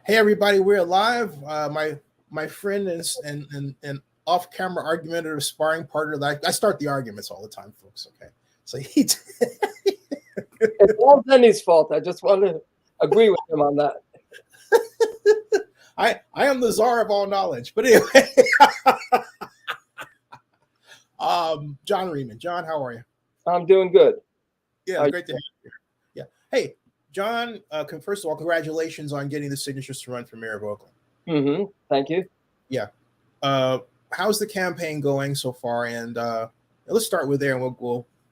Hey everybody, we're live. My friend and off-camera argumentative sparring partner. I start the arguments all the time, folks. Okay, so he. It's all Penny's fault. I just want to agree with him on that. I am the czar of all knowledge, but anyway. John Reimann. John, how are you? I'm doing good. Yeah, great to have you here. Yeah. Hey, John, first of all, congratulations on getting the signatures to run for mayor of Oakland. Mm-hmm. Thank you. Yeah. How's the campaign going so far? And let's start with there, and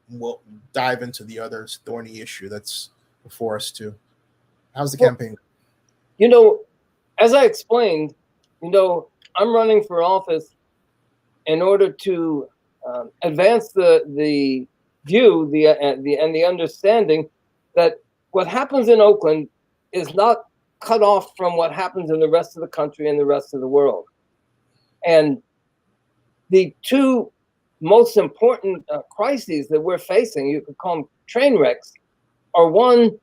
we'll dive into the other thorny issue that's before us too. How's the campaign? You know, as I explained, I'm running for office in order to advance the view, and the understanding that what happens in Oakland is not cut off from what happens in the rest of the country and the rest of the world. And the two most important crises that we're facing, you could call them train wrecks, are one,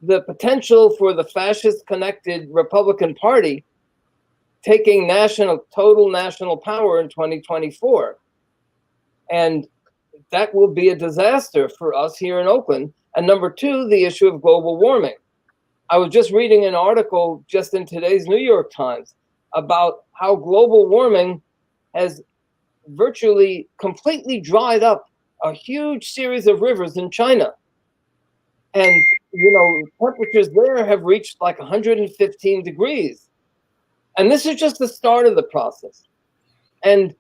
the potential for the fascist-connected Republican Party taking total national power in 2024. And that will be a disaster for us here in Oakland. And number two, the issue of global warming. I was just reading an article just in today's New York Times about how global warming has virtually completely dried up a huge series of rivers in China. And, temperatures there have reached like 115 degrees. And this is just the start of the process. And,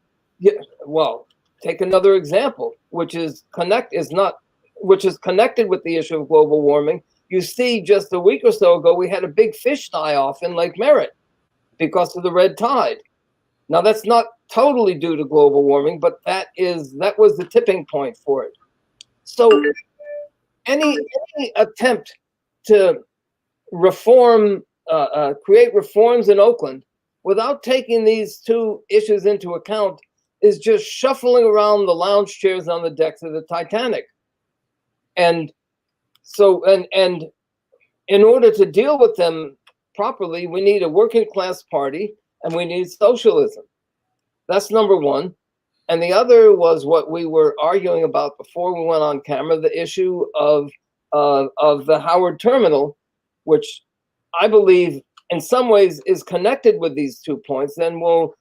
take another example, which is connected with the issue of global warming. You see, just a week or so ago, we had a big fish die-off in Lake Merritt because of the red tide. Now, that's not totally due to global warming, but that was the tipping point for it. So any attempt to create reforms in Oakland without taking these two issues into account is just shuffling around the lounge chairs on the decks of the Titanic. And so, and in order to deal with them properly, we need a working class party and we need socialism. That's number one. And the other was what we were arguing about before we went on camera, the issue of the Howard Terminal, which I believe in some ways is connected with these 2 points and will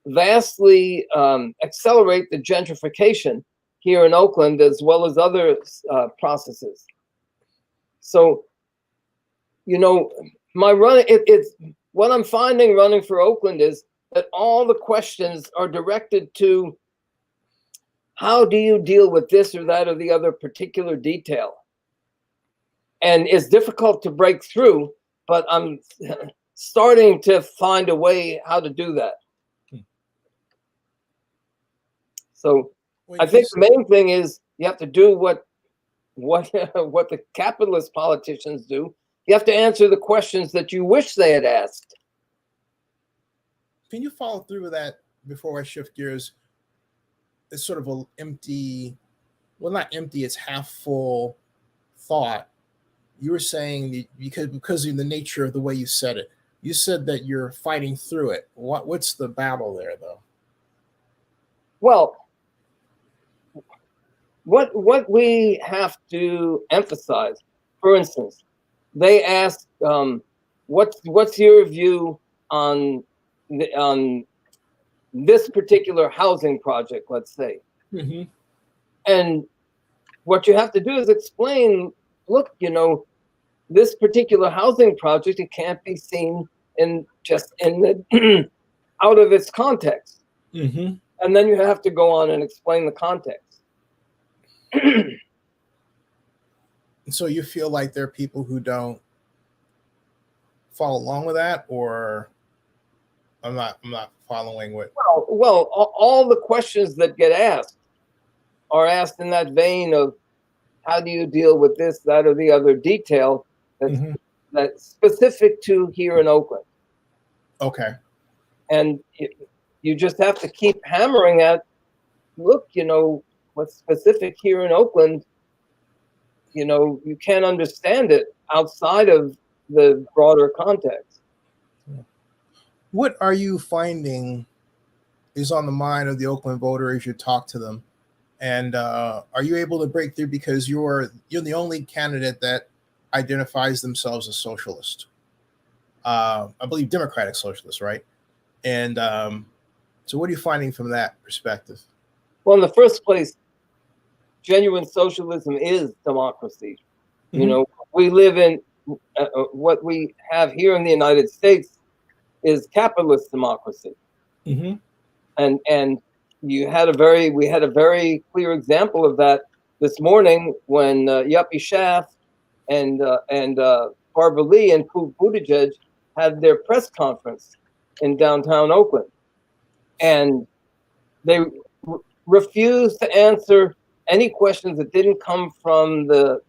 vastly accelerate the gentrification here in Oakland as well as other processes. So, what I'm finding running for Oakland is that all the questions are directed to how do you deal with this or that or the other particular detail? And it's difficult to break through, but I'm starting to find a way how to do that. So I think the main thing is you have to do what the capitalist politicians do. You have to answer the questions that you wish they had asked. Can you follow through with that before I shift gears? It's sort of an empty, well, not empty, it's half full thought. You were saying because of the nature of the way you said it, you said that you're fighting through it. What's the battle there, though? Well, what we have to emphasize, for instance, they asked, what's your view on this particular housing project, let's say. Mm-hmm. And what you have to do is explain, look, this particular housing project, it can't be seen out of its context. Mm-hmm. And then you have to go on and explain the context. So you feel like there are people who don't follow along with that, or I'm not following what. Well, all the questions that get asked are asked in that vein of how do you deal with this, that, or the other detail that's specific to here in Oakland. Okay. And you just have to keep hammering at, look, what's specific here in Oakland, you can't understand it outside of the broader context. What are you finding is on the mind of the Oakland voter as you talk to them? And are you able to break through because you're the only candidate that identifies themselves as socialist? I believe democratic socialist, right? And so, what are you finding from that perspective? Well, in the first place, genuine socialism is democracy. You know, we live in what we have here in the United States is capitalist democracy, and we had a very clear example of that this morning when Yuppie Schaff and Barbara Lee and Pete Buttigieg had their press conference in downtown Oakland, and they refused to answer any questions that didn't come from the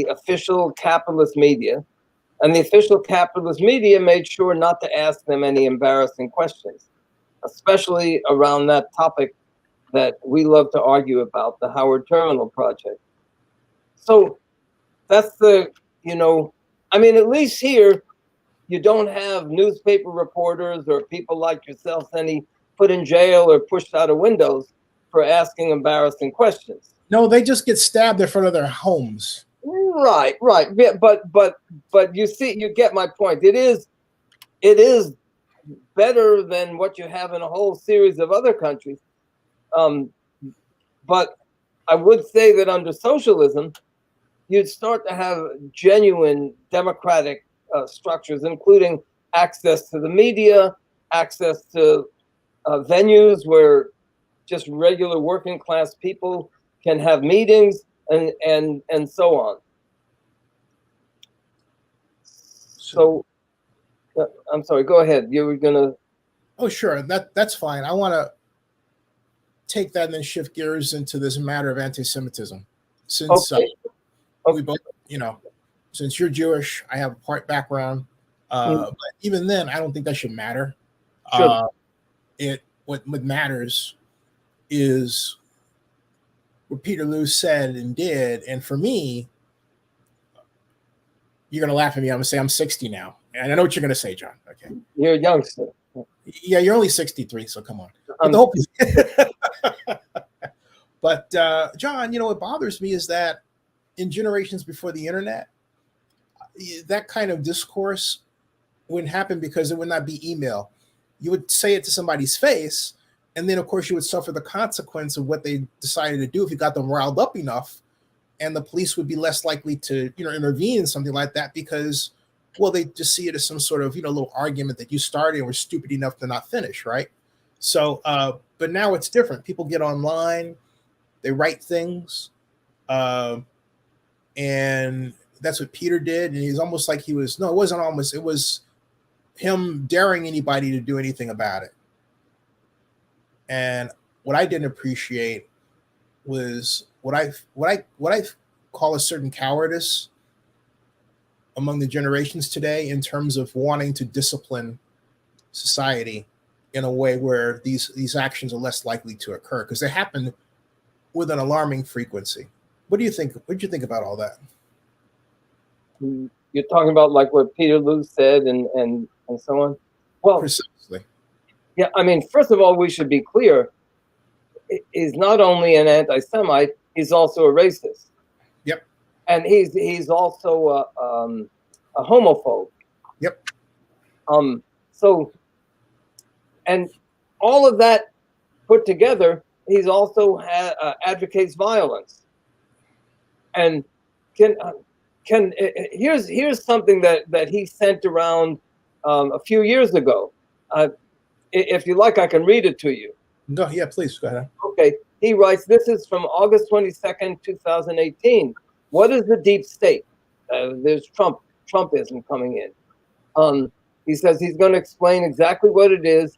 official capitalist media, and the official capitalist media made sure not to ask them any embarrassing questions, especially around that topic that we love to argue about, the Howard Terminal project. So that's I mean, at least here, you don't have newspaper reporters or people like yourself put in jail or pushed out of windows for asking embarrassing questions. No, they just get stabbed in front of their homes. Right. Yeah, but you get my point. It is better than what you have in a whole series of other countries. But I would say that under socialism, you'd start to have genuine democratic structures, including access to the media, access to venues where just regular working class people can have meetings, and so on. So, I'm sorry. Go ahead. You were gonna. Oh, sure. That's fine. I want to take that and then shift gears into this matter of anti-Semitism, since we both, since you're Jewish, I have a part background. But even then, I don't think that should matter. Sure. What matters is what Peter Lou said and did. And for me, you're going to laugh at me. I'm going to say I'm 60 now. And I know what you're going to say, John. Okay. You're a youngster. Yeah, you're only 63, so come on. But the hope is but John, what bothers me is that in generations before the internet, that kind of discourse wouldn't happen because it would not be email. You would say it to somebody's face, and then of course you would suffer the consequence of what they decided to do if you got them riled up enough, and the police would be less likely to intervene in something like that because, well, they just see it as some sort of little argument that you started and were stupid enough to not finish, right? So but now it's different. People get online, they write things, and that's what Peter did. And he's almost like it was him daring anybody to do anything about it. And what I didn't appreciate was what I call a certain cowardice among the generations today in terms of wanting to discipline society in a way where these actions are less likely to occur because they happen with an alarming frequency. What do you think? What did you think about all that? You're talking about like what Peter Lou said and so on? Well, precisely. Yeah, I mean, first of all, we should be clear. He's not only an anti-Semite, he's also a racist. Yep. And he's also a homophobe. Yep. So, and all of that put together, he's also advocates violence. And here's something that he sent around a few years ago. If you like, I can read it to you. No, yeah, please go ahead. Okay. He writes, this is from August 22nd, 2018. What is the deep state? There's Trumpism coming in. He says he's going to explain exactly what it is.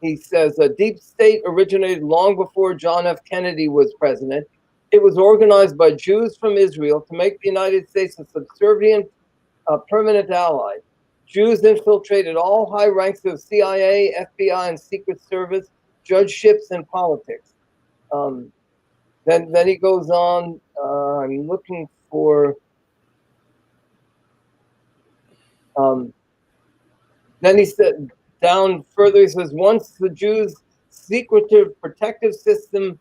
He says a deep state originated long before John F. Kennedy was president. It was organized by Jews from Israel to make the United States a subservient, permanent ally. Jews infiltrated all high ranks of CIA, FBI, and Secret Service, judgeships, and politics. Then he goes on. I'm looking for. Then he said down further, he says, once the Jews' secretive protective system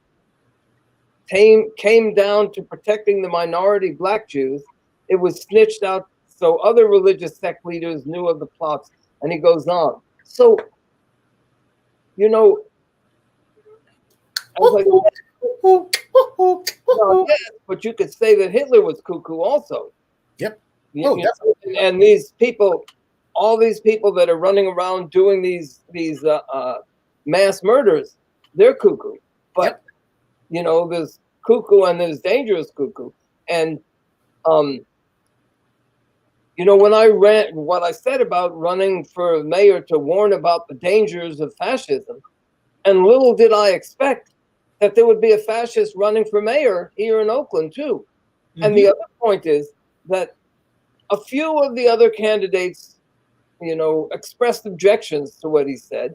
came down to protecting the minority black Jews, it was snitched out so other religious sect leaders knew of the plots. And he goes on. So, you know, as I said, yes, but you could say that Hitler was cuckoo also. Yep. And these people, all these people that are running around doing these mass murders, they're cuckoo. But you know, there's cuckoo and there's dangerous cuckoo. And you know, when I ran, what I said about running for mayor to warn about the dangers of fascism, and little did I expect that there would be a fascist running for mayor here in Oakland too. Mm-hmm. And the other point is that a few of the other candidates, you know, expressed objections to what he said,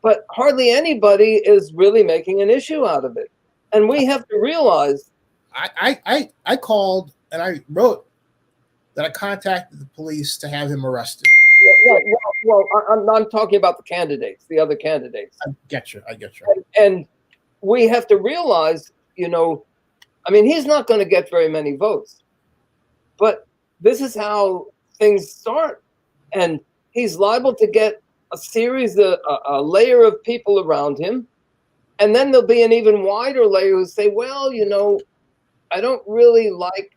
but hardly anybody is really making an issue out of it. And we have to realize. I called and I wrote that I contacted the police to have him arrested. Well, I'm talking about the candidates, the other candidates. I get you. And we have to realize, you know, I mean, he's not going to get very many votes, but this is how things start. And he's liable to get a series of a layer of people around him. And then there'll be an even wider layer who say, well, you know, I don't really like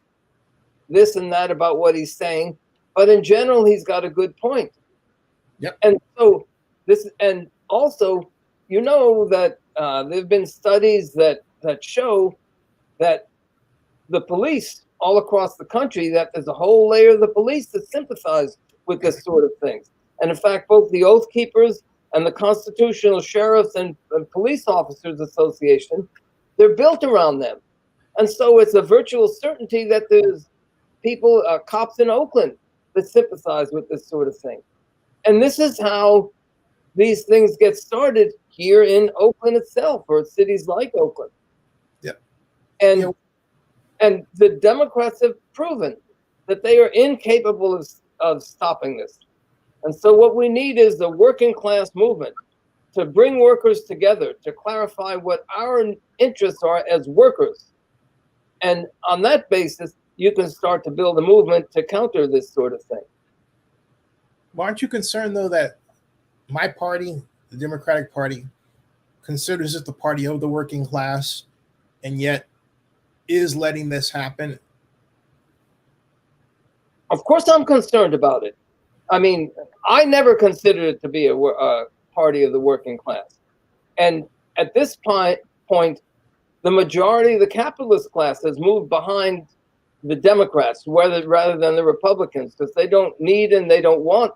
this and that about what he's saying, but in general, he's got a good point. Yep. And so and also, you know, that there've been studies that show that the police all across the country, that there's a whole layer of the police that sympathize with this sort of things. And in fact, both the Oath Keepers and the Constitutional Sheriffs and Police Officers Association, they're built around them. And so it's a virtual certainty that there's people, cops in Oakland, that sympathize with this sort of thing. And this is how these things get started here in Oakland itself, or cities like Oakland. Yeah. And the Democrats have proven that they are incapable of stopping this. And so what we need is a working class movement to bring workers together, to clarify what our interests are as workers. And on that basis, you can start to build a movement to counter this sort of thing. Well, aren't you concerned, though, that my party, the Democratic Party, considers it the party of the working class, and yet is letting this happen? Of course I'm concerned about it. I mean, I never considered it to be a party of the working class. And at this point, the majority of the capitalist class has moved behind the Democrats rather than the Republicans, because they don't need and they don't want,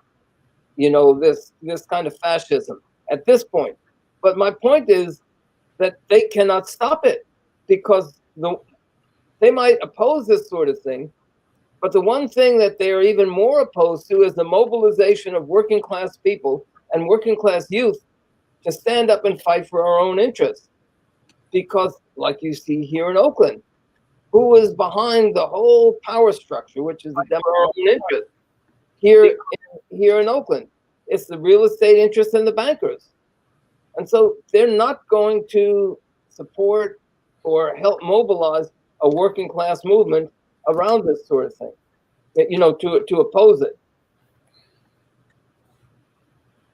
you know, this kind of fascism at this point. But my point is that they cannot stop it, because they might oppose this sort of thing, but the one thing that they are even more opposed to is the mobilization of working class people and working class youth to stand up and fight for our own interests. Because, like you see here in Oakland, who is behind the whole power structure, which is the Democratic interest here in Oakland? It's the real estate interests and the bankers. And so they're not going to support or help mobilize a working class movement around this sort of thing, you know, to oppose it.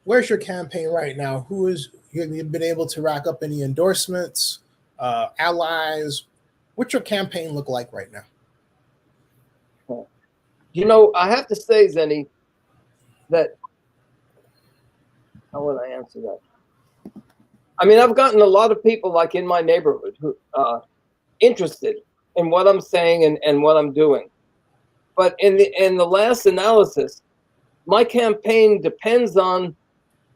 Where's your campaign right now? Have you been able to rack up any endorsements, allies? What's your campaign look like right now? You know, I have to say, Zenny, that, how would I answer that? I mean, I've gotten a lot of people, like in my neighborhood, who interested in what I'm saying and what I'm doing. But in the last analysis, my campaign depends on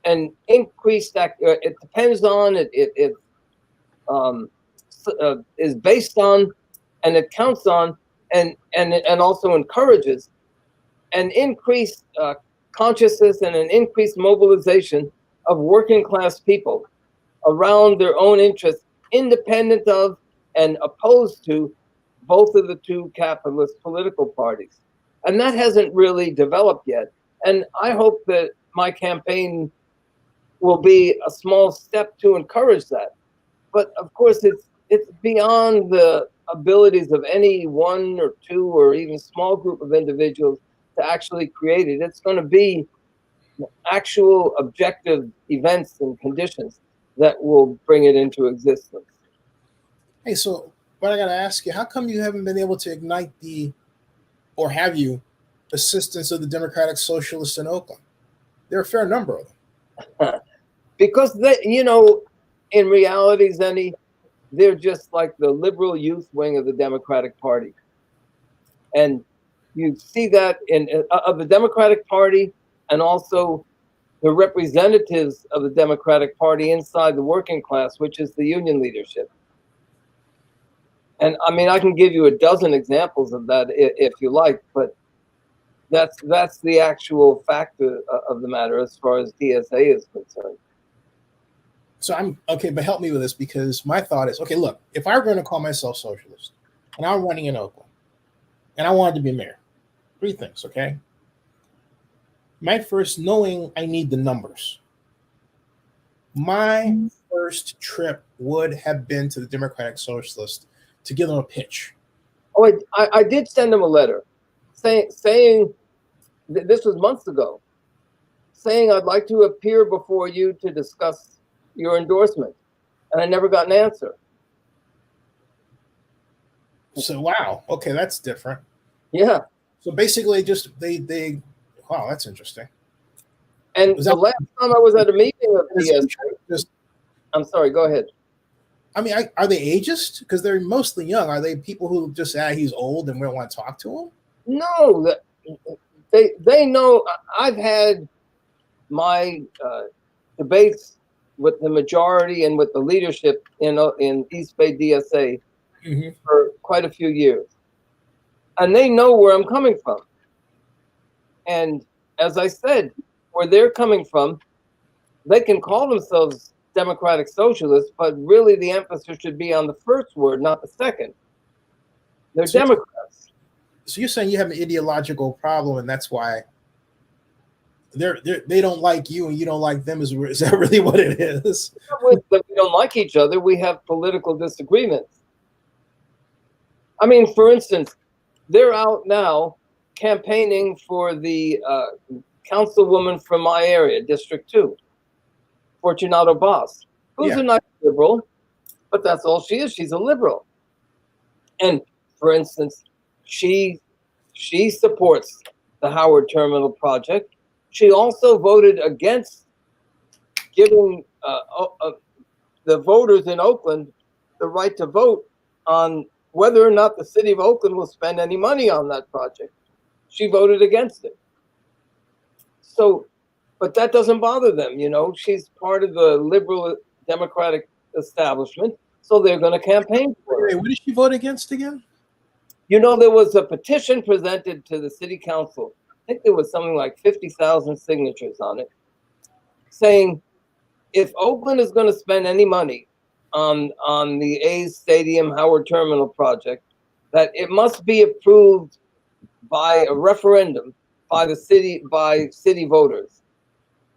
an increased it depends on it is based on, and it counts on, and also encourages an increased consciousness and an increased mobilization of working class people around their own interests, independent of and opposed to both of the two capitalist political parties. And that hasn't really developed yet. And I hope that my campaign will be a small step to encourage that. But of course, it's beyond the abilities of any one or two or even small group of individuals to actually create it. It's going to be actual objective events and conditions that will bring it into existence. Hey, so but I got to ask you, how come you haven't been able to ignite or have you, assistance of the Democratic Socialists in Oakland? There are a fair number of them. Because they, in reality, Zenny, they're just like the liberal youth wing of the Democratic Party. And you see that of the Democratic Party, and also the representatives of the Democratic Party inside the working class, which is the union leadership. And I mean, I can give you a dozen examples of that if you like, but that's the actual fact of the matter as far as DSA is concerned. So I'm okay, but help me with this, because my thought is, okay, look, if I were going to call myself socialist and I'm running in Oakland and I wanted to be mayor, three things, okay? My first, knowing I need the numbers. My first trip would have been to the Democratic Socialist to give them a pitch. Oh, I did send them a letter saying this was months ago, saying I'd like to appear before you to discuss your endorsement, and I never got an answer. So wow, okay, that's different. Yeah. So basically, just they wow, that's interesting. And the last time I was at a meeting of DSA, I'm sorry, go ahead. I mean, are they ageist? Because they're mostly young. Are they people who just he's old and we don't want to talk to him? No, they know. I've had my debates with the majority and with the leadership in East Bay DSA for quite a few years, and they know where I'm coming from. And as I said, where they're coming from, they can call themselves Democratic Socialists, but really the emphasis should be on the first word, not the second. They're Democrats. So you're saying you have an ideological problem, and that's why they don't like you and you don't like them. Is that really what it is? We don't like each other. We have political disagreements. I mean, for instance, they're out now campaigning for the councilwoman from my area, District 2. Fortunato Boss, who's a nice liberal, but that's all she is. She's a liberal. And for instance, she supports the Howard Terminal project. She also voted against giving the voters in Oakland the right to vote on whether or not the city of Oakland will spend any money on that project. She voted against it. So, but that doesn't bother them, She's part of the liberal Democratic establishment, so they're going to campaign for her. What did she vote against again? There was a petition presented to the city council. I think there was something like 50,000 signatures on it, saying if Oakland is going to spend any money on the A's Stadium Howard Terminal project, that it must be approved by a referendum by city voters.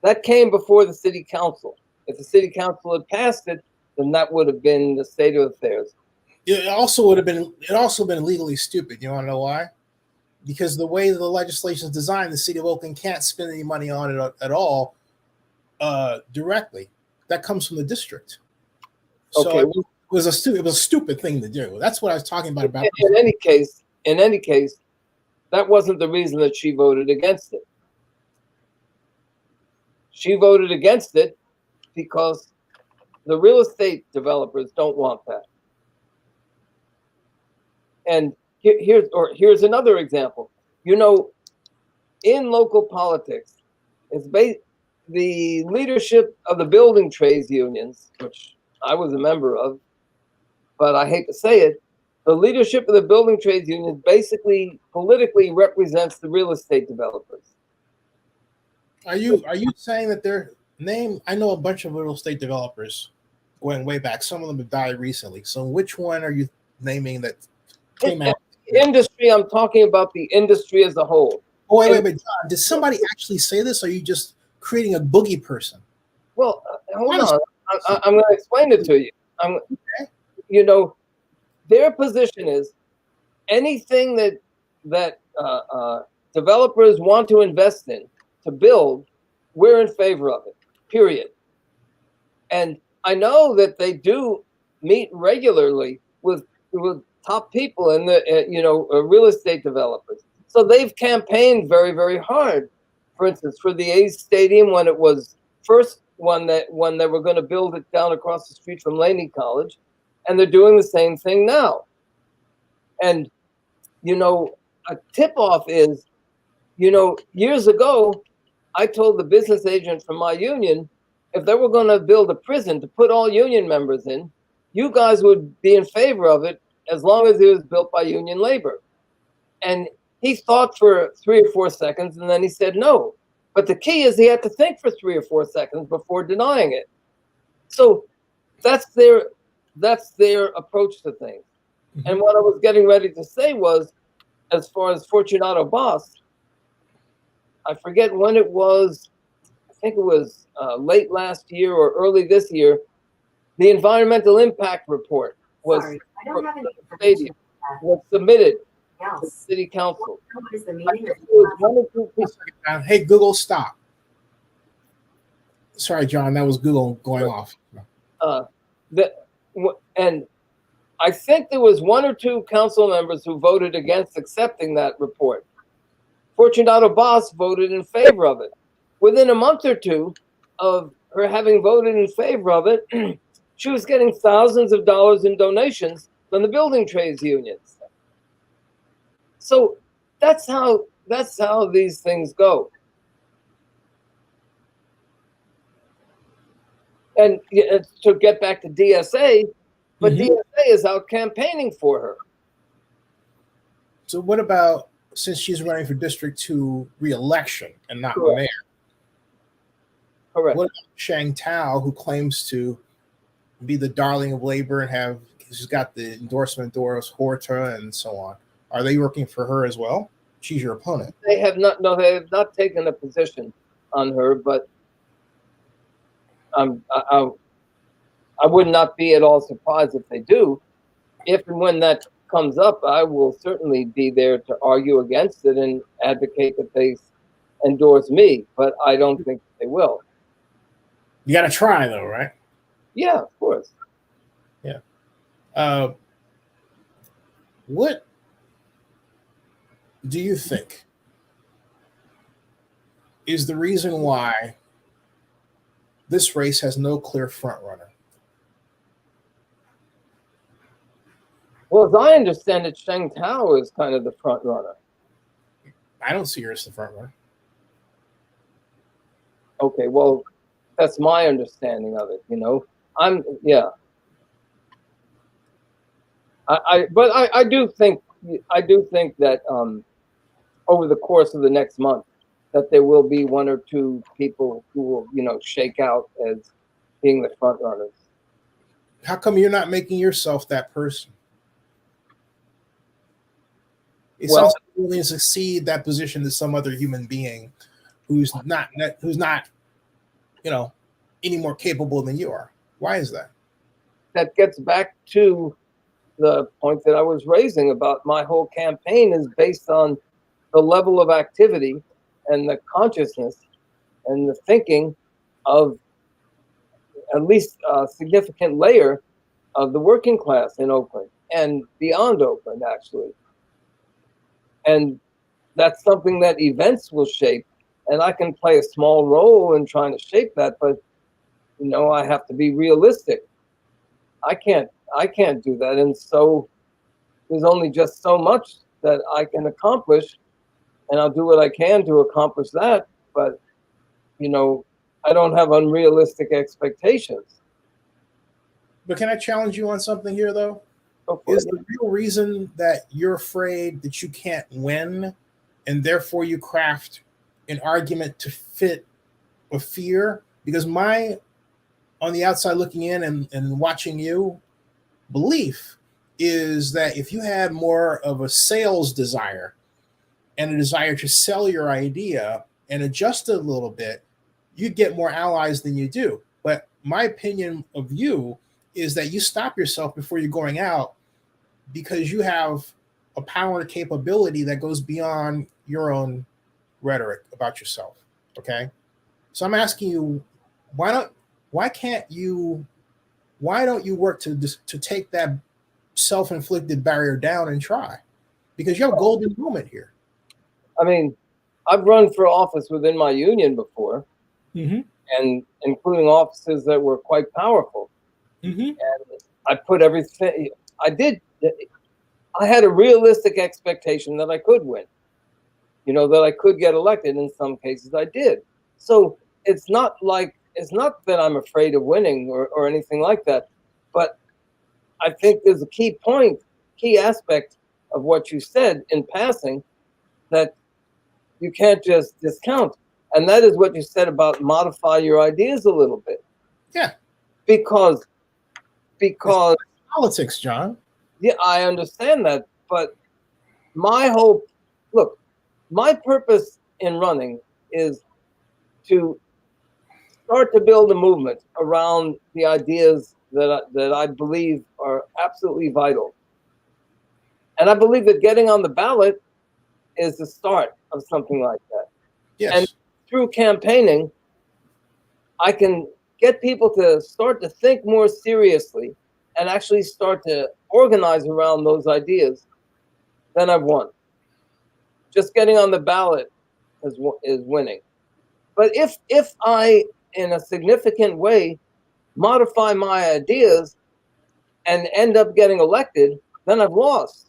That came before the city council. If the city council had passed it, then that would have been the state of affairs. It also would have been legally stupid. You want to know why? Because the way the legislation is designed, the city of Oakland can't spend any money on it at all directly. That comes from the district. So okay. it was a stupid thing to do. That's what I was talking about. In any case, that wasn't the reason that she voted against it. She voted against it because the real estate developers don't want that. And here's another example. In local politics, the leadership of the building trades unions, which I was a member of, but I hate to say it, the leadership of the building trades unions basically politically represents the real estate developers. Are you saying that their name? I know a bunch of real estate developers going way back. Some of them have died recently. So which one are you naming that came out? Industry. I'm talking about the industry as a whole. Oh, wait, John, did somebody actually say this, or are you just creating a boogie person. Well, hold on. I'm going to explain it to you. You know, their position is anything that developers want to invest in, to build, we're in favor of it, period. And I know that they do meet regularly with top people in the real estate developers. So they've campaigned very, very hard. For instance, for the A's stadium, when it was first when they were going to build it down across the street from Laney College, and they're doing the same thing now. And a tip-off is, years ago, I told the business agent from my union, if they were going to build a prison to put all union members in, you guys would be in favor of it as long as it was built by union labor. And he thought for 3 or 4 seconds, and then he said no. But the key is he had to think for 3 or 4 seconds before denying it. So that's their approach to things. Mm-hmm. And what I was getting ready to say was, as far as Fortunato Boss, I forget when it was, I think it was late last year or early this year, the environmental impact report was submitted to the city council. Hey, Google, stop. Sorry, John, that was Google going off. And I think there was 1 or 2 council members who voted against accepting that report. Fortunato Boss voted in favor of it. Within a month or 2 of her having voted in favor of it, she was getting thousands of dollars in donations from the building trades unions. So that's how these things go. And to get back to DSA, but DSA is out campaigning for her. So what about, since she's running for District 2 re-election and not mayor? Correct. What about Shang Tao, who claims to be the darling of labor and she's got the endorsement Doris Horta and so on? Are they working for her as well? She's your opponent. They have not. No, they have not taken a position on her, but I would not be at all surprised if they do. If and when that comes up, I will certainly be there to argue against it and advocate that they endorse me, but I don't think they will. You got to try, though, right? Yeah, of course. Yeah. What do you think is the reason why this race has no clear front runner? Well, as I understand it, Shang Tao is kind of the front runner. I don't see her as the front runner. Okay, well, that's my understanding of it. I do think that over the course of the next month, that there will be 1 or 2 people who will, shake out as being the front runners. How come you're not making yourself that person? It sounds like you're willing to succeed that position to some other human being who's not any more capable than you are. Why is that? That gets back to the point that I was raising about my whole campaign is based on the level of activity and the consciousness and the thinking of at least a significant layer of the working class in Oakland and beyond Oakland, actually. And that's something that events will shape, and I can play a small role in trying to shape that, but I have to be realistic. I can't do that, and so there's only just so much that I can accomplish, and I'll do what I can to accomplish that, but I don't have unrealistic expectations. But can I challenge you on something here, though? Is the real reason that you're afraid that you can't win, and therefore you craft an argument to fit a fear? Because my, on the outside looking in and watching you, belief is that if you had more of a sales desire and a desire to sell your idea and adjust it a little bit, you get more allies than you do. But my opinion of you is that you stop yourself before you're going out because you have a power and capability that goes beyond your own rhetoric about yourself. Okay. So I'm asking you, why don't you work to take that self-inflicted barrier down and try? Because you have a golden moment here. I mean, I've run for office within my union before, mm-hmm. and including offices that were quite powerful. Mm-hmm. And I put everything I had a realistic expectation that I could win, that I could get elected. In some cases I did. So it's not that I'm afraid of winning or anything like that, but I think there's a key aspect of what you said in passing that you can't just discount. And that is what you said about modify your ideas a little bit. Yeah. Because it's politics, John. Yeah, I understand that. But my purpose in running is to start to build a movement around the ideas that I believe are absolutely vital. And I believe that getting on the ballot is the start of something like that. Yes. And through campaigning, I can get people to start to think more seriously and actually start to organize around those ideas. Then I've won. Just getting on the ballot is winning. But if I, in a significant way, modify my ideas and end up getting elected, then I've lost.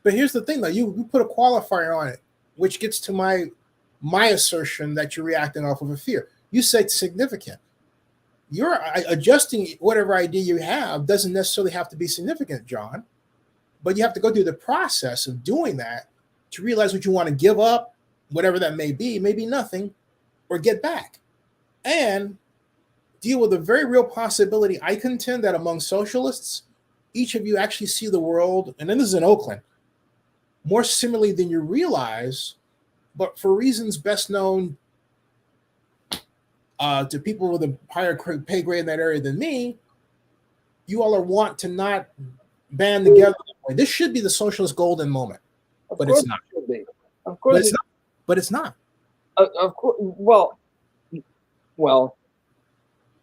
But here's the thing, though. You put a qualifier on it, which gets to my assertion that you're reacting off of a fear. You said significant. You're adjusting whatever idea you have doesn't necessarily have to be significant, John. But you have to go through the process of doing that to realize what you want to give up, whatever that may be nothing, or get back. And deal with a very real possibility. I contend that among socialists, each of you actually see the world, and then this is in Oakland, more similarly than you realize, but for reasons best known to people with a higher pay grade in that area than me, you all want to not band together. This should be the socialist golden moment, but it's not. It should be. Of course, but it's not. Of course. Well,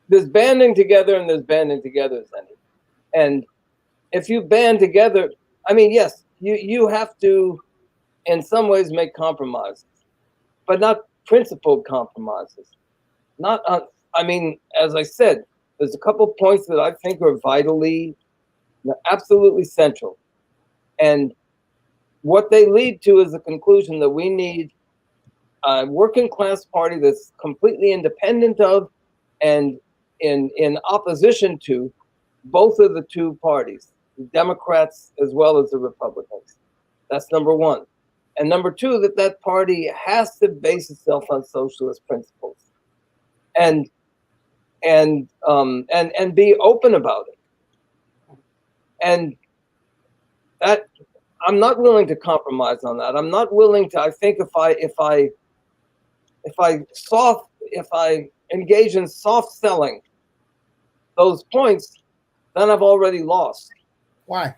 there's banding together and there's banding together, Zenny. And if you band together, I mean, yes, you have to, in some ways, make compromises, but not principled compromises. Not, I mean, as I said, there's a couple of points that I think are vitally, absolutely central. And what they lead to is the conclusion that we need a working class party that's completely independent of and in opposition to both of the two parties, the Democrats as well as the Republicans. That's number one. And number two, that party has to base itself on socialist principles and be open about it. And that I'm not willing to compromise on that. I'm not willing to. I think if I engage in soft selling those points, then I've already lost. Why?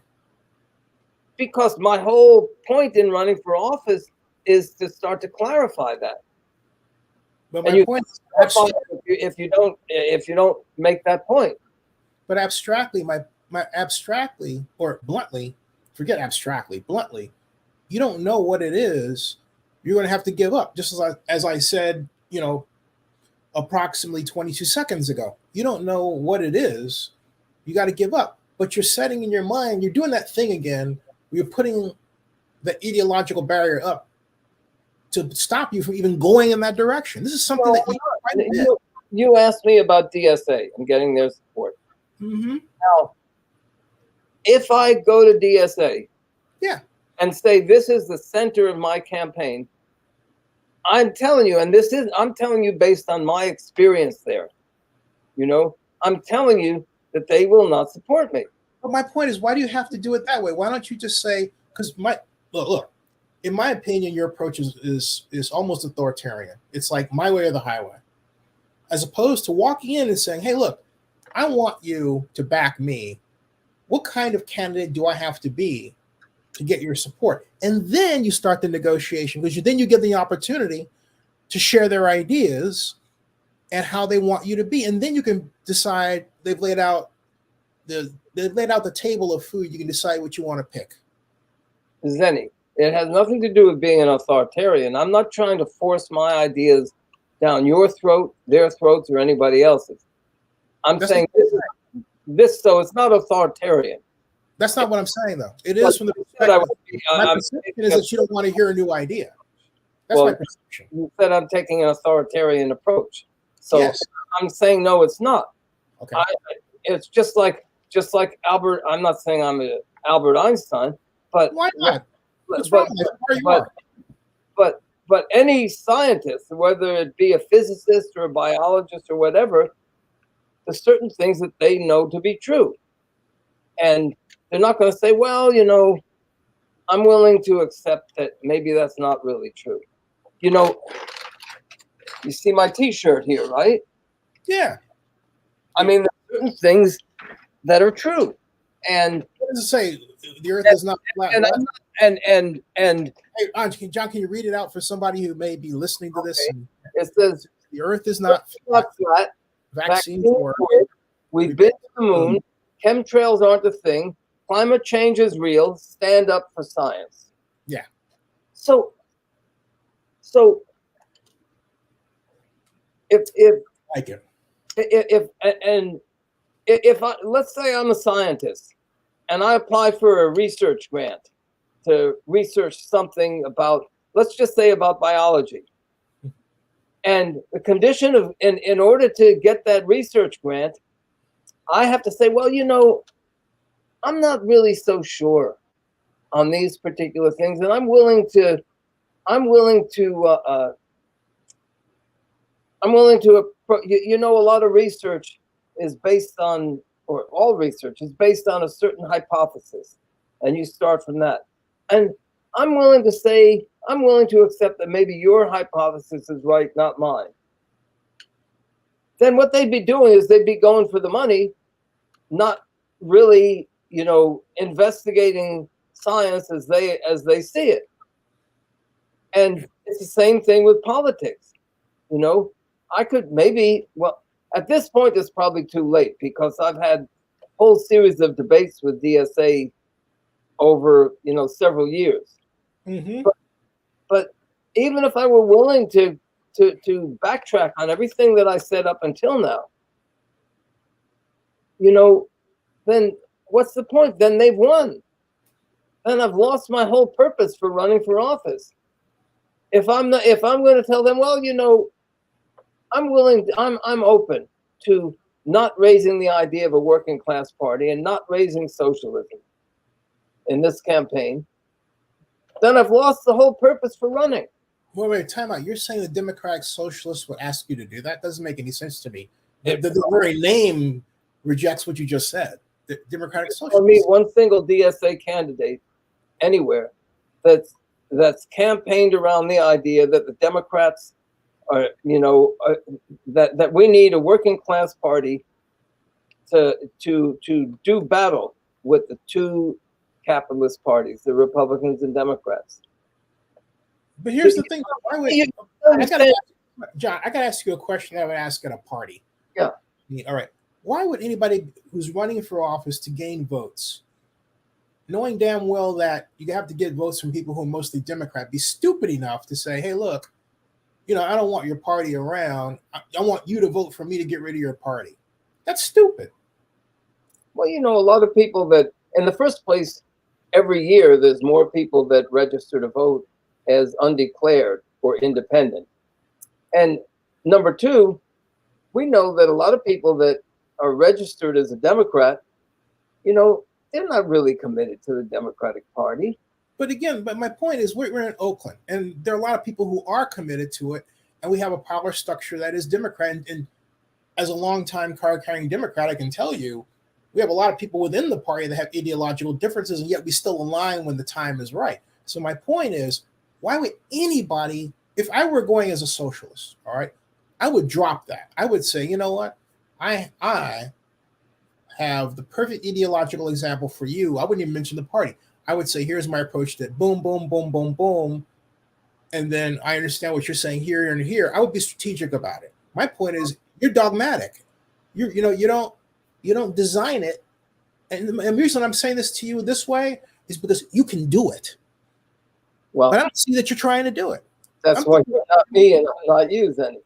Because my whole point in running for office is to start to clarify that. But my point is if you don't make that point. But abstractly, abstractly or bluntly, forget abstractly, bluntly, you don't know what it is you're going to have to give up. Just as I said, approximately 22 seconds ago, you don't know what it is you got to give up. But you're setting in your mind, you're doing that thing again. You're putting the ideological barrier up to stop you from even going in that direction. This is something you asked me about DSA and getting their support. Mm-hmm. Now, if I go to DSA, and say this is the center of my campaign, I'm telling you, and I'm telling you based on my experience there. I'm telling you that they will not support me. But my point is, why do you have to do it that way? Why don't you just say? Because look. In my opinion, your approach is almost authoritarian. It's like my way or the highway. as opposed to walking in and saying, hey, look, I want you to back me. What kind of candidate do I have to be to get your support? And then you start the negotiation, because then you give the opportunity to share their ideas and how they want you to be. And then you can decide. They've laid out the table of food. You can decide what you want to pick. Zenny, it has nothing to do with being an authoritarian. I'm not trying to force my ideas down your throat, their throats, or anybody else's. I'm saying this, so it's not authoritarian. That's not what I'm saying, though. It is from the perspective. My perception is that you don't want to hear a new idea. That's my perception. You said I'm taking an authoritarian approach. So yes. I'm saying no, it's not. Okay. It's just like Albert. I'm not saying I'm Albert Einstein, but why not? But any scientist, whether it be a physicist or a biologist or whatever, there's certain things that they know to be true, and they're not going to say, well, you know, I'm willing to accept that maybe that's not really true. You know, you see my T-shirt here, right? Yeah. I mean, there are certain things that are true, and what does it say? The Earth is not flat. And hey, John, can you read it out for somebody who may be listening to this? Okay. It says the Earth is not flat. Vaccine for we've been to the moon. Chemtrails aren't a thing. Climate change is real. Stand up for science. Yeah. So if I, let's say I'm a scientist and I apply for a research grant to research something about, let's just say about biology. And the condition of, in order to get that research grant, I have to say, well, you know, I'm not really so sure on these particular things, and I'm willing to, you know, a lot of research is based on, or all research is based on a certain hypothesis, and you start from that. And I'm willing to say, I'm willing to accept that maybe your hypothesis is right, not mine. Then what they'd be doing is they'd be going for the money, not really, you know, investigating science as they see it. And it's the same thing with politics. You know, I could maybe, well, at this point it's probably too late, because I've had a whole series of debates with DSA over, you know, several years. Mm-hmm. But even if I were willing to backtrack on everything that I said up until now, you know, then what's the point? Then they've won. Then I've lost my whole purpose for running for office. If I'm going to tell them, well, you know, I'm open to not raising the idea of a working class party and not raising socialism in this campaign, then I've lost the whole purpose for running. Wait, time out. You're saying the Democratic Socialists would ask you to do that? Doesn't make any sense to me. The very name rejects what you just said. The Democratic Socialists. For me, one single DSA candidate anywhere that's campaigned around the idea that the Democrats are, you know, that we need a working class party to do battle with the two capitalist parties, the Republicans and Democrats. But here's the thing: John, I gotta ask you a question that I would ask at a party. Yeah. All right. Why would anybody who's running for office to gain votes, knowing damn well that you have to get votes from people who are mostly Democrat, be stupid enough to say, hey, look, you know, I don't want your party around. I want you to vote for me to get rid of your party. That's stupid. Well, you know, a lot of people that, in the first place, every year there's more people that register to vote as undeclared or independent. And number two, we know that a lot of people that are registered as a Democrat, you know, they're not really committed to the Democratic Party. But again, my point is we're in Oakland, and there are a lot of people who are committed to it, and we have a power structure that is Democrat. And as a longtime card-carrying Democrat, I can tell you, we have a lot of people within the party that have ideological differences, and yet we still align when the time is right. So my point is, why would anybody, if I were going as a socialist, all right, I would drop that. I would say, you know what? I have the perfect ideological example for you. I wouldn't even mention the party. I would say, here's my approach to boom, boom, boom, boom, boom. And then I understand what you're saying here and here. I would be strategic about it. My point is, you're dogmatic. You don't design it. And the reason I'm saying this to you this way is because you can do it. Well, but I don't see that you're trying to do it. That's why you're not me and not you, then.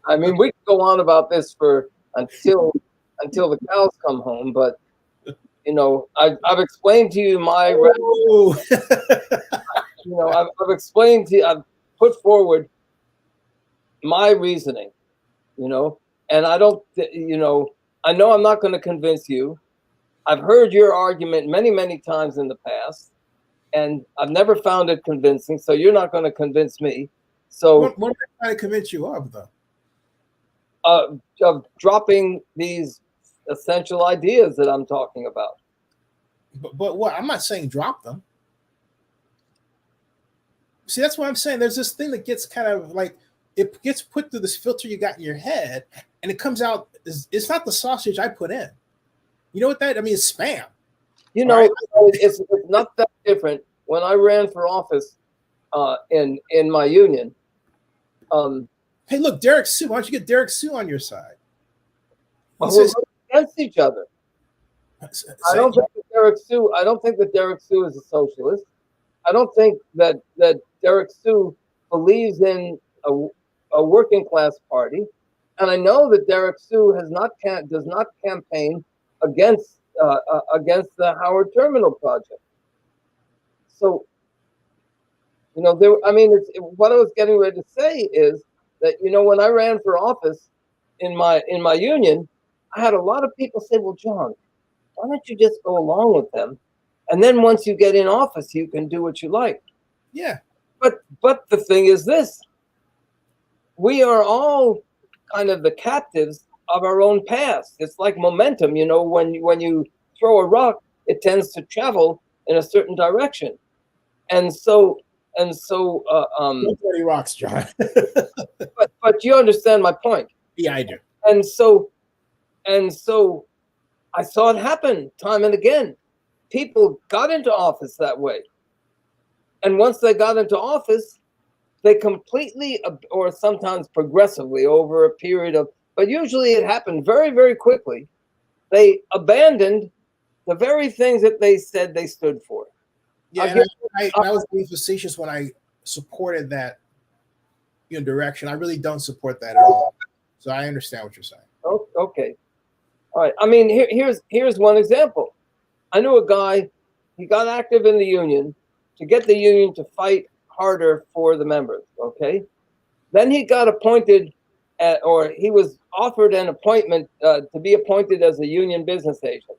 I mean, we can go on about this for until the cows come home, but I've explained to you my I've explained to you, I've put forward my reasoning, and I don't, I know I'm not going to convince you. I've heard your argument many, many times in the past, and I've never found it convincing, so you're not going to convince me. So what am I trying to convince you of, though? Of dropping these essential ideas that I'm talking about. But what? I'm not saying drop them. See, that's what I'm saying. There's this thing that gets kind of like, it gets put through this filter you got in your head, and it comes out. It's not the sausage I put in. You know what that? I mean, it's spam. Right? It's not that different. When I ran for office in my union. Hey, look, Derek Sue. Why don't you get Derek Sue on your side? We're against each other. I don't think that Derek Sue is a socialist. I don't think that Derek Sue believes in a working class party, and I know that Derek Sue does not campaign against the Howard Terminal project. So, what I was getting ready to say is that when I ran for office in my union, I had a lot of people say, "Well, John, why don't you just go along with them? And then once you get in office, you can do what you like." Yeah. But the thing is this: we are all kind of the captives of our own past. It's like momentum. When you throw a rock, it tends to travel in a certain direction, and so. Don't throw any rocks, John. but you understand my point. Yeah, I do. And so I saw it happen time and again. People got into office that way. And once they got into office, they completely, or sometimes progressively over a period of, but usually it happened very, very quickly. They abandoned the very things that they said they stood for. Yeah, I was being facetious when I supported that direction. I really don't support that at all. So I understand what you're saying. Okay. All right. I mean, here's one example. I knew a guy, he got active in the union to get the union to fight harder for the members, okay? Then he got appointed or he was offered an appointment to be appointed as a union business agent.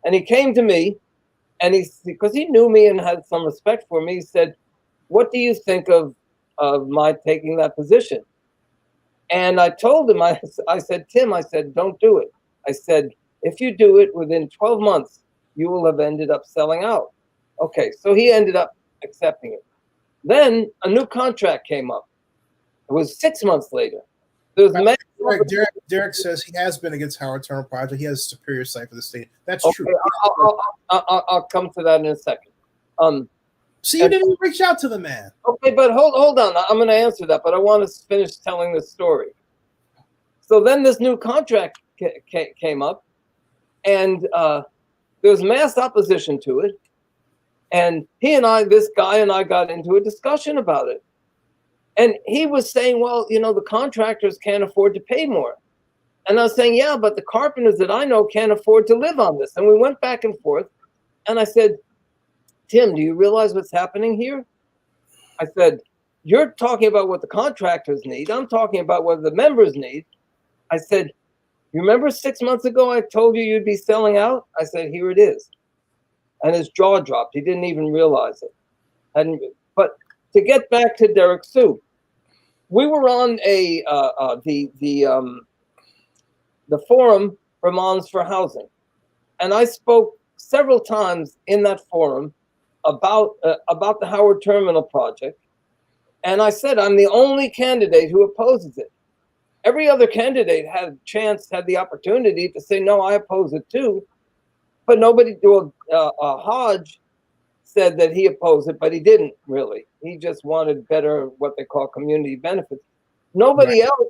And he came to me, and because he knew me and had some respect for me, he said, "What do you think of my taking that position?" And I told him, I said, "Tim, I said, don't do it. I said, if you do it within 12 months, you will have ended up selling out." Okay, so he ended up accepting it. Then a new contract came up. It was 6 months later. Derek says he has been against Howard Terminal project. He has superior sight for the state. That's true. I'll come to that in a second. See, you didn't even reach out to the man. Okay, but hold on. I'm going to answer that, but I want to finish telling this story. So then this new contract came up, and there was mass opposition to it. And this guy and I got into a discussion about it. And he was saying, well, the contractors can't afford to pay more. And I was saying, yeah, but the carpenters that I know can't afford to live on this. And we went back and forth. And I said, "Tim, do you realize what's happening here?" I said, "You're talking about what the contractors need. I'm talking about what the members need." I said, "You remember 6 months ago I told you you'd be selling out?" I said, "Here it is." And his jaw dropped. He didn't even realize it. But to get back to Derek Sue, we were on the forum for Moms for Housing, and I spoke several times in that forum about the Howard Terminal project, And I said, I'm the only candidate who opposes it. Every other candidate had the opportunity to say, no, I oppose it too. But nobody, Hodge said that he opposed it, but he didn't really. He just wanted better, what they call community benefits. Nobody else.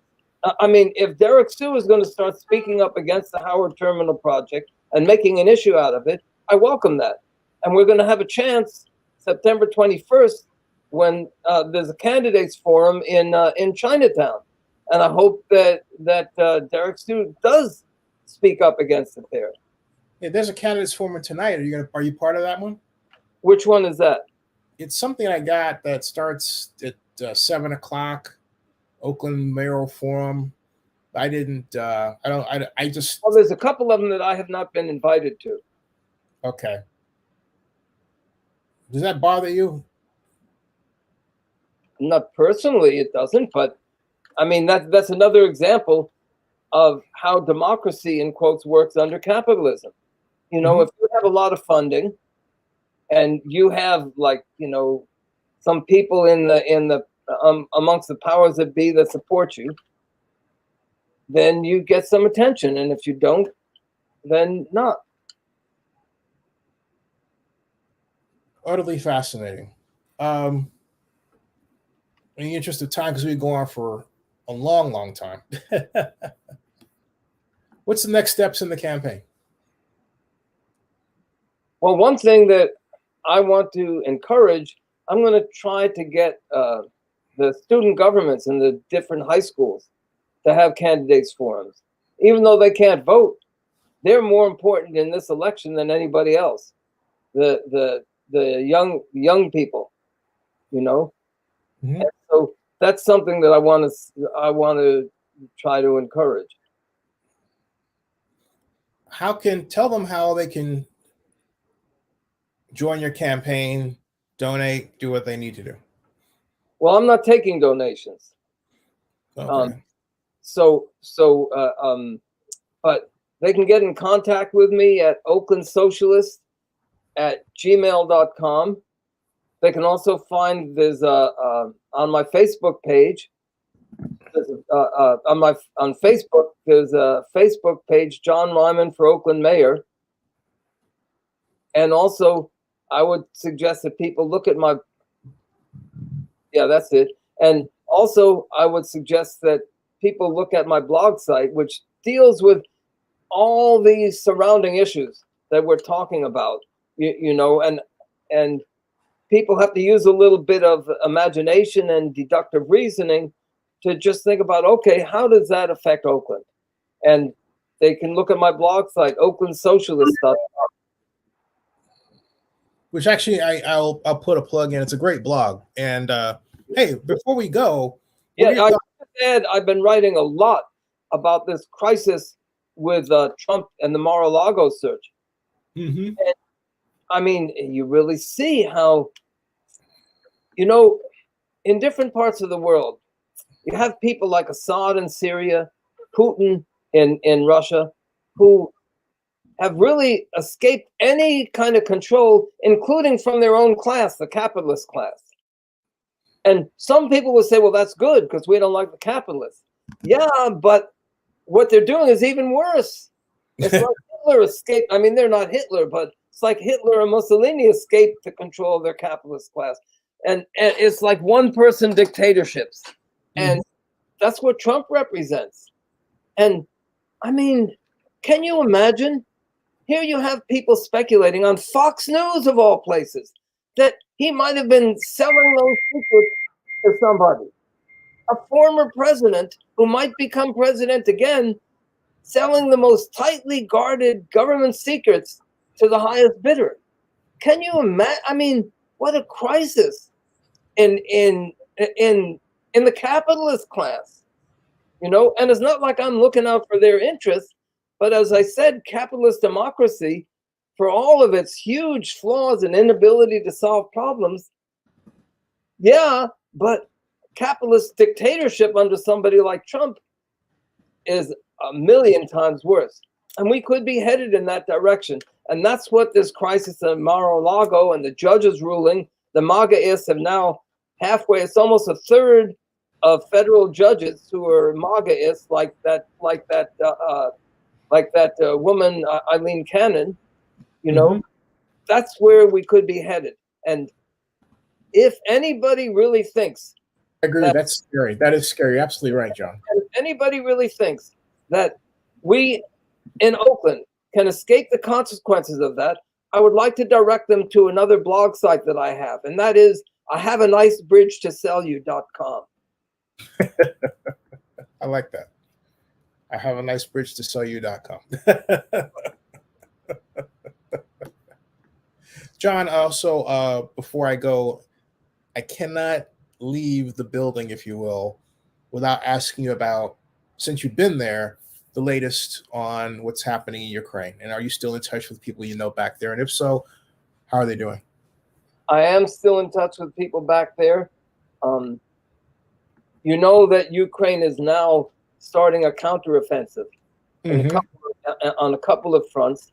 I mean, if Derek Sue is going to start speaking up against the Howard Terminal project and making an issue out of it, I welcome that. And we're going to have a chance September 21st when there's a candidates forum in Chinatown. And I hope that Derek Sue does speak up against it there. Yeah, there's a candidates forum tonight. Are you part of that one? Which one is that? It's something I got that starts at 7 o'clock. Oakland Mayoral Forum. I didn't. I just. Well, there's a couple of them that I have not been invited to. Okay. Does that bother you? Not personally, it doesn't. But I mean, that's another example of how democracy, in quotes, works under capitalism. You know, if you have a lot of funding, and you have, like, you know, some people in the amongst the powers that be that support you, then you get some attention, and if you don't, then not. Utterly fascinating. In the interest of time, because we go on for a long, long time. What's the next steps in the campaign? Well, one thing that I want to encourage, I'm going to try to get the student governments in the different high schools to have candidates forums. Even though they can't vote, they're more important in this election than anybody else. The young people, you know. And so that's something that I want to try to encourage. Tell them how they can join your campaign, donate, do what they need to do. Well, I'm not taking donations. Okay. But they can get in contact with me at Oakland Socialist at gmail.com. They can also find there's on my Facebook page. On Facebook, there's a Facebook page, John Reimann for Oakland Mayor. And also, I would suggest that people look at my. Yeah, that's it. And also, I would suggest that people look at my blog site, which deals with all these surrounding issues that we're talking about. You know, and people have to use a little bit of imagination and deductive reasoning to just think about, okay, how does that affect Oakland? And they can look at my blog site, oaklandsocialist.com. Which actually I'll put a plug in. It's a great blog. And hey, before we go, I've been writing a lot about this crisis with Trump and the Mar-a-Lago search. And, I mean, you really see how, you know, in different parts of the world, you have people like Assad in Syria, Putin in Russia, who have really escaped any kind of control, including from their own class, the capitalist class. And some people will say, well, that's good because we don't like the capitalists. Yeah, but what they're doing is even worse. It's like Hitler escaped. I mean, they're not Hitler, but it's like Hitler and Mussolini escaped to control their capitalist class. And it's like one-person dictatorships. And that's what Trump represents. And, I mean, can you imagine? Here you have people speculating on Fox News, of all places, that he might have been selling those secrets to somebody. A former president who might become president again, selling the most tightly guarded government secrets to the highest bidder. Can you imagine? I mean, what a crisis in the capitalist class, you know? And it's not like I'm looking out for their interests. But as I said, capitalist democracy, for all of its huge flaws and inability to solve problems, yeah, but capitalist dictatorship under somebody like Trump is a million times worse. And we could be headed in that direction. And that's what this crisis in Mar-a-Lago and the judge's ruling, the MAGA-ists have now halfway. It's almost a third of federal judges who are MAGAists, like that woman Eileen Cannon. You know, that's where we could be headed. And if anybody really thinks, I agree. That's scary. That is scary. Absolutely right, John. if anybody really thinks that we in Oakland can escape the consequences of that, I would like to direct them to another blog site that I have, and that is I have a nice bridge to sell you.com. I like that. I have a nice bridge to sell you.com. John, also, before I go, I cannot leave the building, if you will, without asking you about, since you've been there, the latest on what's happening in Ukraine. And are you still in touch with people you know back there? And if so, how are they doing? I am still in touch with people back there. You know that Ukraine is now starting a counteroffensive on a couple of fronts.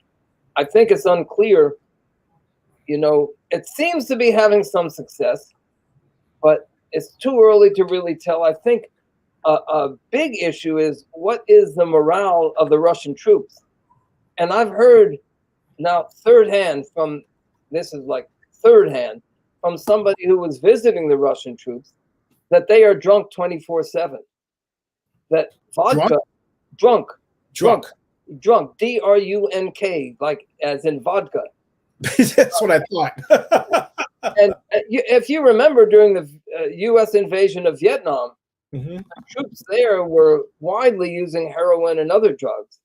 I think it's unclear. You know, it seems to be having some success, but it's too early to really tell. I think a big issue is what is the morale of the Russian troops? And I've heard now third hand from somebody who was visiting the Russian troops that they are drunk 24/7. That vodka, drunk, drunk, D-R-U-N-K, like as in vodka. That's what I thought. And if you remember during the U.S. invasion of Vietnam, the troops there were widely using heroin and other drugs.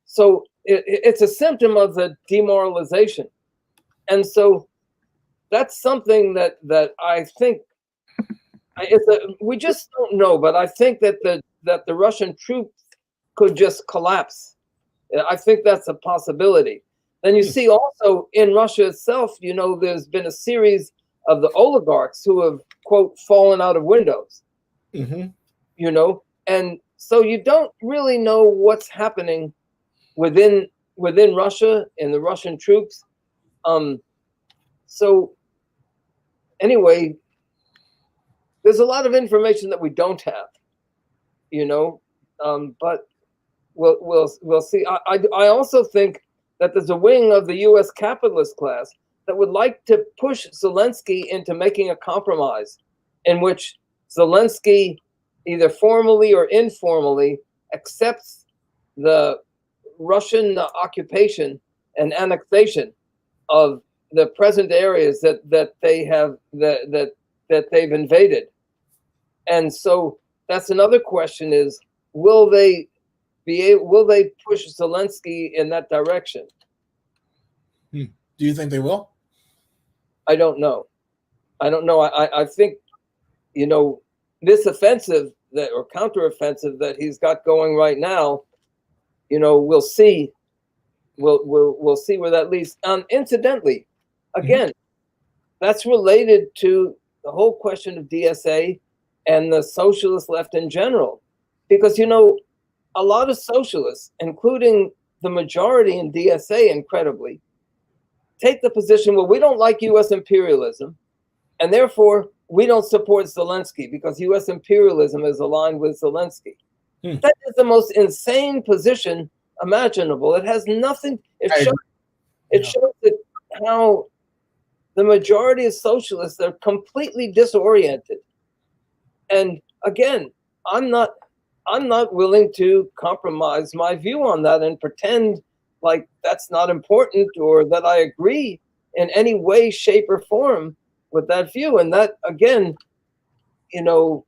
So it's a symptom of the demoralization. And so that's something that I think we just don't know, but I think that the Russian troops could just collapse. I think that's a possibility. Then you see also in Russia itself, you know, there's been a series of the oligarchs who have, quote, fallen out of windows, you know, and so you don't really know what's happening within Russia and the Russian troops. So anyway, there's a lot of information that we don't have, you know, but we'll see. I also think that there's a wing of the U.S. capitalist class that would like to push Zelensky into making a compromise in which Zelensky, either formally or informally, accepts the Russian occupation and annexation of the present areas that they've invaded. And so that's another question: is will they push Zelensky in that direction? Do you think they will? I don't know. I think, you know, this offensive or counteroffensive that he's got going right now, you know, we'll see. We'll see where that leads. Incidentally, again, that's related to the whole question of DSA and the socialist left in general, because, you know, a lot of socialists, including the majority in DSA, incredibly, take the position, well, we don't like U.S. imperialism, and therefore we don't support Zelensky because U.S. imperialism is aligned with Zelensky. That is the most insane position imaginable. It has nothing. It shows that how the majority of socialists are completely disoriented. And again, I'm not willing to compromise my view on that and pretend like that's not important or that I agree in any way, shape, or form with that view. And that, again, you know,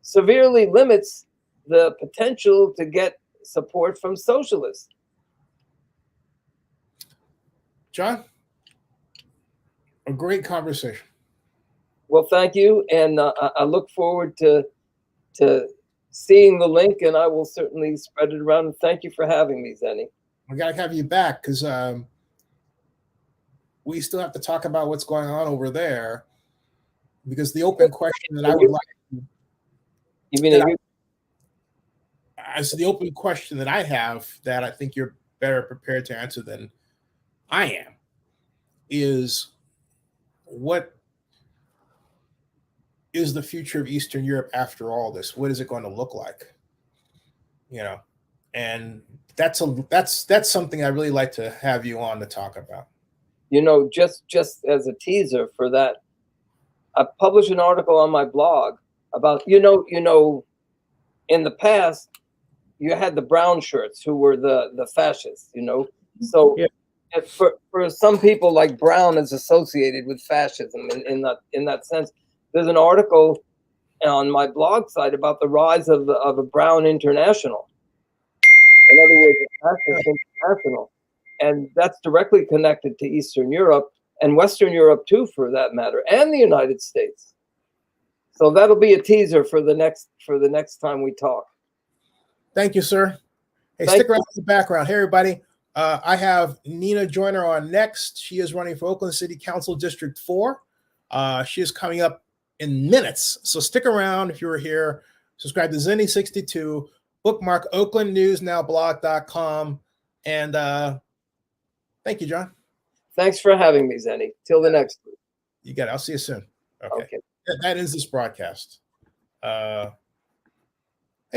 severely limits the potential to get support from socialists. John, a great conversation. Well, thank you. And I look forward to seeing the link, and I will certainly spread it around. And thank you for having me, Zenny. We got to have you back because we still have to talk about what's going on over there, because the open question that I would like the open question that I have that I think you're better prepared to answer than I am is what is the future of Eastern Europe after all this? What is it going to look like? You know, and that's something I really like to have you on to talk about. You know, just as a teaser for that, I published an article on my blog about, you know, in the past, you had the brown shirts who were the fascists, you know. So Yeah. For some people, like brown is associated with fascism in that sense. There's an article on my blog site about the rise of a brown international. In other words, a fascist international. And that's directly connected to Eastern Europe and Western Europe too, for that matter, and the United States. So that'll be a teaser for the next time we talk. Thank you, sir. Hey, stick around in the background. Hey, everybody. I have Nina Joyner on next. She is running for Oakland City Council District 4. She is coming up in minutes. So stick around if you're here. Subscribe to Zenny62. Bookmark OaklandNewsNowBlog.com. And thank you, John. Thanks for having me, Zenny. Till the next week. You got it. I'll see you soon. Okay. Okay. That ends this broadcast. Hey,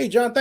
John.